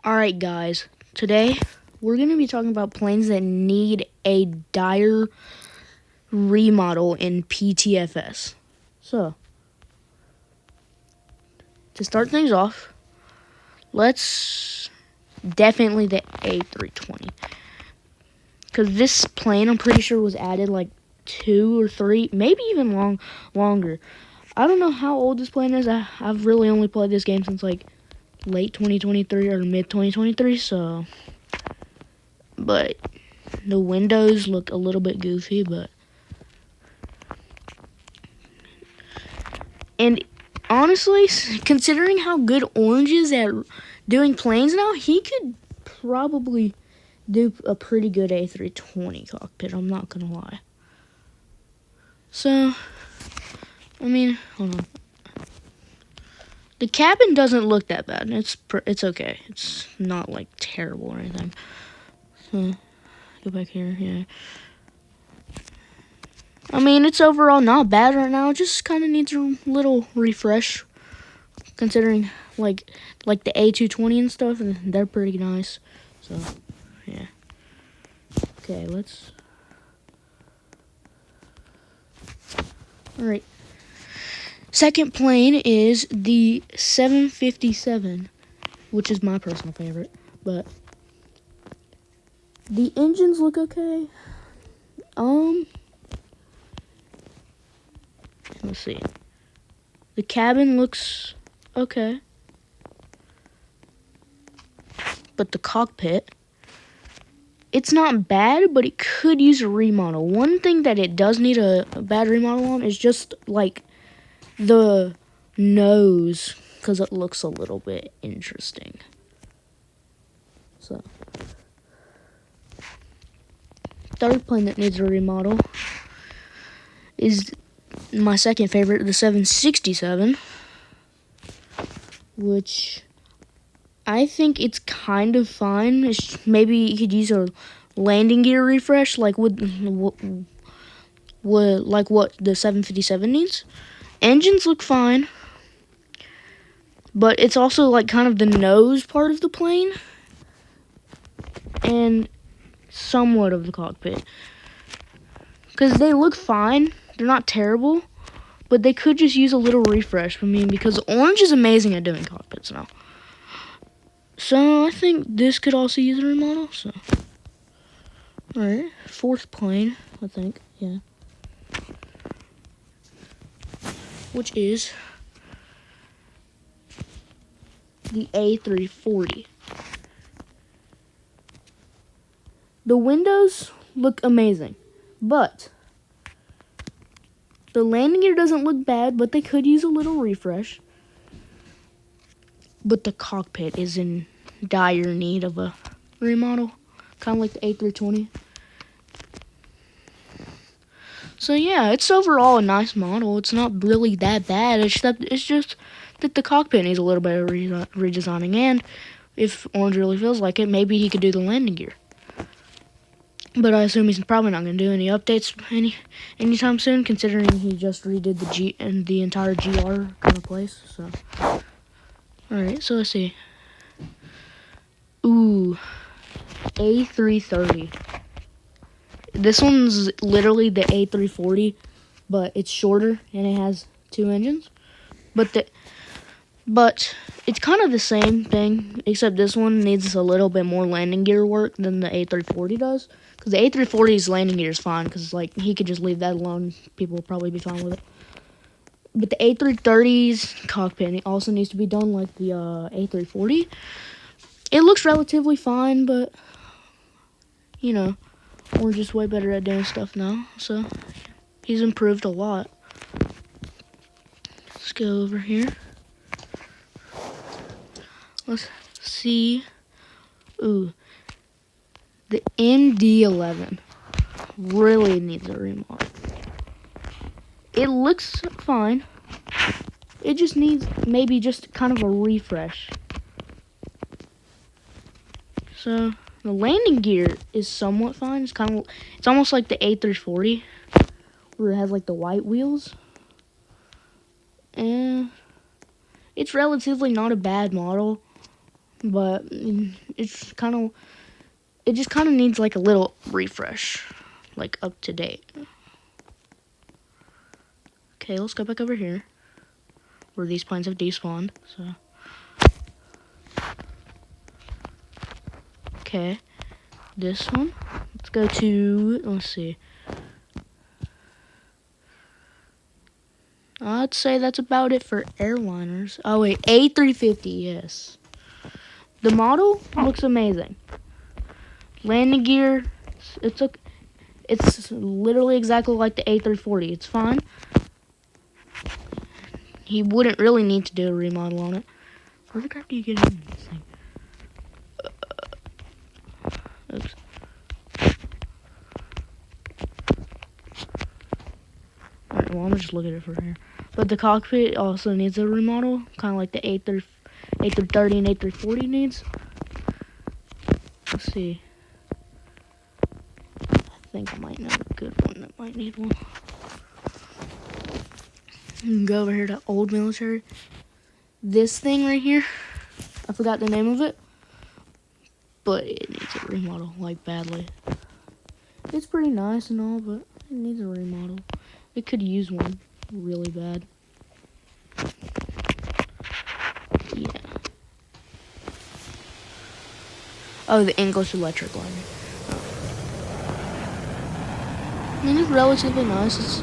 Alright guys, today we're going to be talking about planes that need a dire remodel in ptfs. So, to start things off, let's definitely the A320. Because this plane, I'm pretty sure, was added like 2 or 3, maybe even longer. I don't know how old this plane is. I've really only played this game since like late 2023 or mid 2023, so... But the windows look a little bit goofy, but... And honestly, considering how good Orange is at doing planes now, he could probably do a pretty good A320 cockpit, I'm not gonna lie. So, I mean, hold on. The cabin doesn't look that bad. It's okay. It's not like terrible or anything. So, go back here, yeah. I mean, it's overall not bad right now. It just kind of needs a little refresh, considering like the A220 and stuff, and they're pretty nice. So, yeah. Okay, let's. All right. Second plane is the 757, which is my personal favorite, but the engines look okay. Let's see. The cabin looks okay. But the cockpit, it's not bad, but it could use a remodel. One thing that it does need a bad remodel on is just like the nose, because it looks a little bit interesting. So, third plane that needs a remodel is my second favorite, the 767, which I think it's kind of fine. Maybe you could use a landing gear refresh, like what the 757 needs. Engines look fine, but it's also like kind of the nose part of the plane and somewhat of the cockpit, because they look fine. They're not terrible, but they could just use a little refresh. I mean, because Orange is amazing at doing cockpits now. So I think this could also use a remodel. So, all right, fourth plane, I think, yeah, which is the A340. The windows look amazing, but the landing gear doesn't look bad, but they could use a little refresh. But the cockpit is in dire need of a remodel, kind of like the A320. So yeah, it's overall a nice model. It's not really that bad, except it's just that the cockpit needs a little bit of redesigning. And if Orange really feels like it, maybe he could do the landing gear. But I assume he's probably not going to do any updates anytime soon, considering he just redid the G and the entire GR kind of place. So, all right. So let's see. Ooh, A330. This one's literally the A340, but it's shorter and it has 2 engines. But it's kind of the same thing, except this one needs a little bit more landing gear work than the A340 does. Because the A340's landing gear is fine, because like he could just leave that alone. People will probably be fine with it. But the A330's cockpit also needs to be done like the A340. It looks relatively fine, but you know, we're just way better at doing stuff now. So he's improved a lot. Let's go over here. Let's see. Ooh. The MD-11 really needs a remodel. It looks fine. It just needs maybe just kind of a refresh. So the landing gear is somewhat fine. It's almost like the A340, where it has like the white wheels. And it's relatively not a bad model. but it's it just kind of needs like a little refresh, like up to date. Okay, let's go back over here where these planes have despawned. So, okay, this one. Let's go to. Let's see. I'd say that's about it for airliners. Oh wait, A350. Yes, the model looks amazing. Landing gear. It's literally exactly like the A340. It's fine. He wouldn't really need to do a remodel on it. Where the crap do you get in this thing? Oops. Alright, well, I'm gonna just look at it from here. But the cockpit also needs a remodel, kind of like the A330 and A340 needs. Let's see. I think I might know a good one that might need one. You can go over here to old military. This thing right here, I forgot the name of it, but it needs a remodel, like badly. It's pretty nice and all, but it needs a remodel. It could use one really bad. Yeah. Oh, the English electric line. Oh. I mean, it's relatively nice.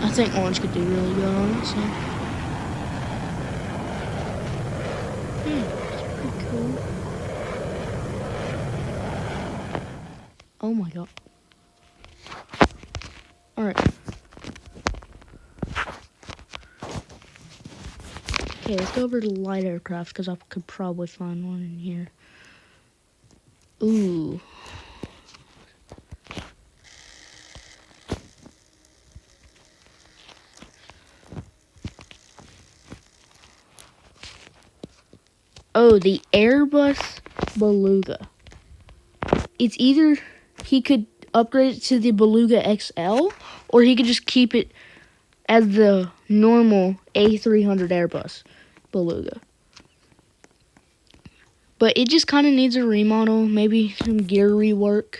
I think orange could do really good on it, so. It's pretty cool. Oh my god. Alright. Okay, let's go over to light aircraft, because I could probably find one in here. Ooh. Oh, the Airbus Beluga. It's either he could upgrade it to the Beluga XL, or he could just keep it as the normal A300 Airbus Beluga. But it just kind of needs a remodel, maybe some gear rework.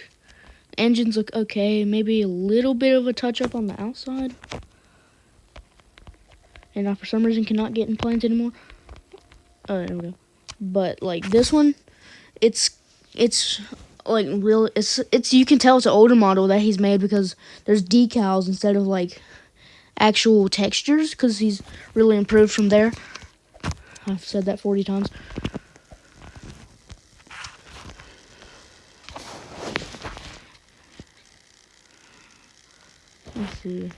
Engines look okay, maybe a little bit of a touch-up on the outside. And I, for some reason, cannot get in planes anymore. Oh, there we go. But, like, this one, it's like, real, it's, you can tell it's an older model that he's made because there's decals instead of, like, actual textures, because he's really improved from there. I've said that 40 times. Let's see.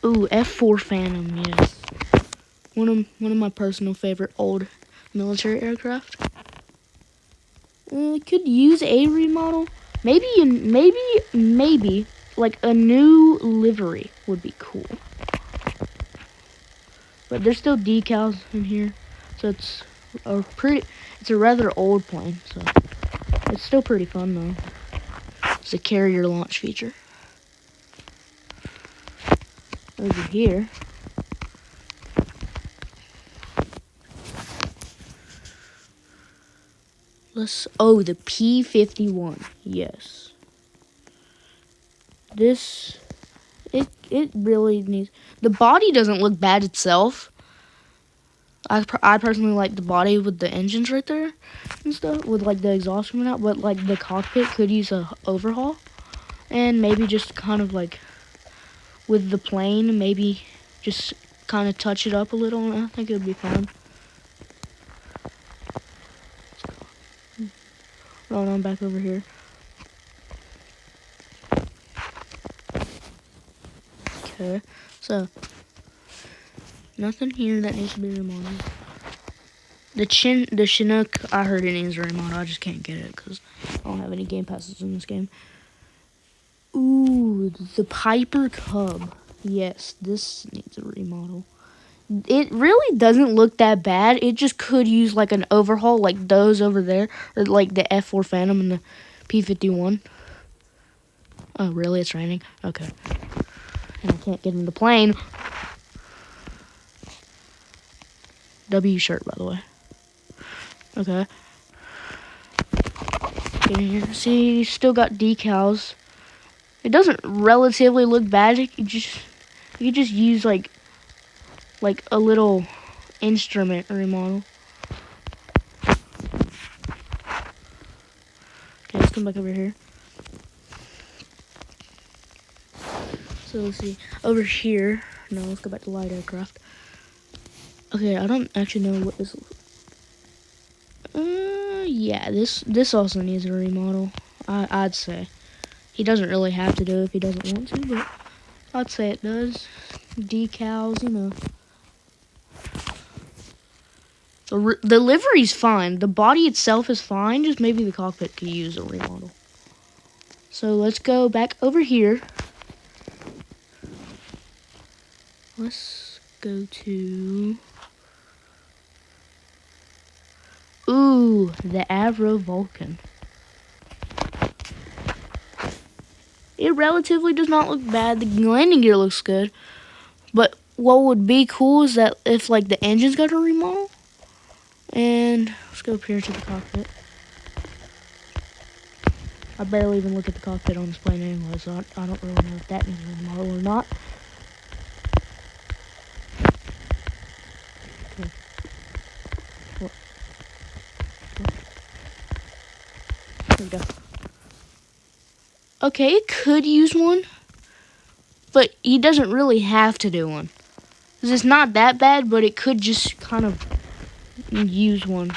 Ooh, F4 Phantom, yes. One of my personal favorite old military aircraft. Could use a remodel. Maybe like a new livery would be cool. But there's still decals in here, so it's a rather old plane, so it's still pretty fun though. It's a carrier launch feature. Over here. Oh, the P-51. Yes. It really needs, the body doesn't look bad itself. I personally like the body with the engines right there and stuff, with like the exhaust coming out, but like the cockpit could use a overhaul, and maybe just kind of like with the plane, maybe just kind of touch it up a little, and I think it would be fun. Rolling on back over here. Okay, so nothing here that needs to be remodeled. The Chinook, I heard it needs a remodel. I just can't get it because I don't have any game passes in this game. Ooh, the Piper Cub. Yes, this needs a remodel. It really doesn't look that bad. It just could use like an overhaul, like those over there, or like the F4 Phantom and the P51. Oh, really? It's raining? Okay. And I can't get in the plane. W shirt, by the way. Okay. Get in here. See, you still got decals. It doesn't relatively look bad. You could just use like a little instrument remodel. Okay, let's come back over here. So let's see. Over here. No, let's go back to light aircraft. Okay, I don't actually know what this looks like. Yeah, this also needs a remodel. I'd say. He doesn't really have to do it if he doesn't want to, but I'd say it does. Decals, you know. The livery's fine. The body itself is fine. Just maybe the cockpit could use a remodel. So let's go back over here. Let's go to... Ooh, the Avro Vulcan. It relatively does not look bad. The landing gear looks good. But what would be cool is that if like the engine's got a remodel. And let's go up here to the cockpit. I barely even look at the cockpit on this plane anyway, so I don't really know if that needs a remodel or not. Okay. There we go. Okay, it could use one, but he doesn't really have to do one. 'Cause it's not that bad, but it could just kind of use one.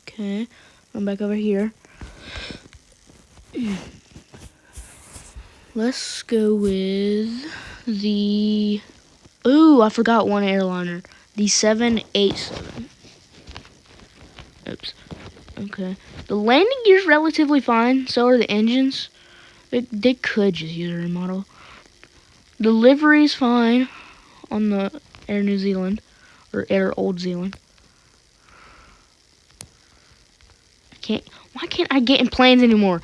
Okay, I'm back over here. Let's go with the... Ooh, I forgot one airliner. The 787. Oops. Okay. The landing gear's relatively fine. So are the engines. They could just use a remodel. The livery's fine on the Air New Zealand. Or Air Old Zealand. Why can't I get in planes anymore?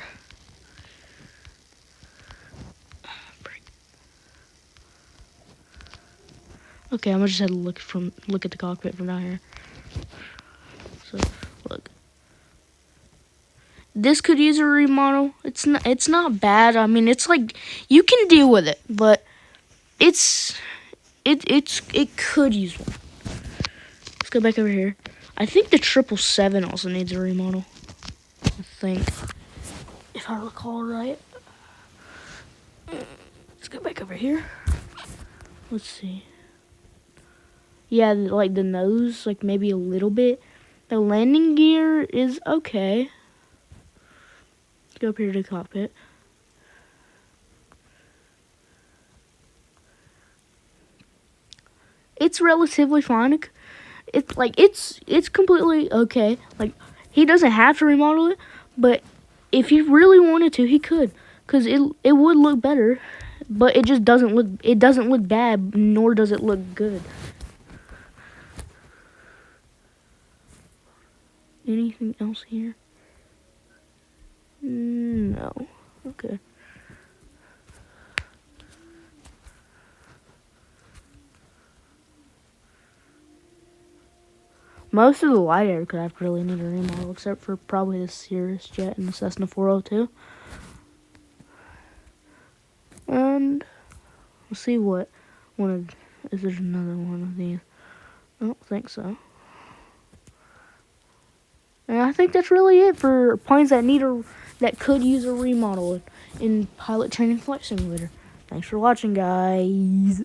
Okay, I'm gonna just have to look at the cockpit from down here. So look, this could use a remodel. It's not bad. I mean, it's like you can deal with it, but it could use one. Let's go back over here. I think the 777 also needs a remodel. I think, if I recall right. Let's go back over here. Let's see. Yeah, like the nose, like maybe a little bit. The landing gear is okay. Let's go up here to the cockpit. It's relatively fine. It's completely okay. Like, he doesn't have to remodel it, but if he really wanted to, he could, cause it would look better, but it just doesn't look bad, nor does it look good. Anything else here? No. Okay. Most of the light aircraft really need a remodel, except for probably the Cirrus jet and the Cessna 402. And we'll see what if there's another one of these. I don't think so. And I think that's really it for planes that could use a remodel in Pilot Training Flight Simulator. Thanks for watching, guys.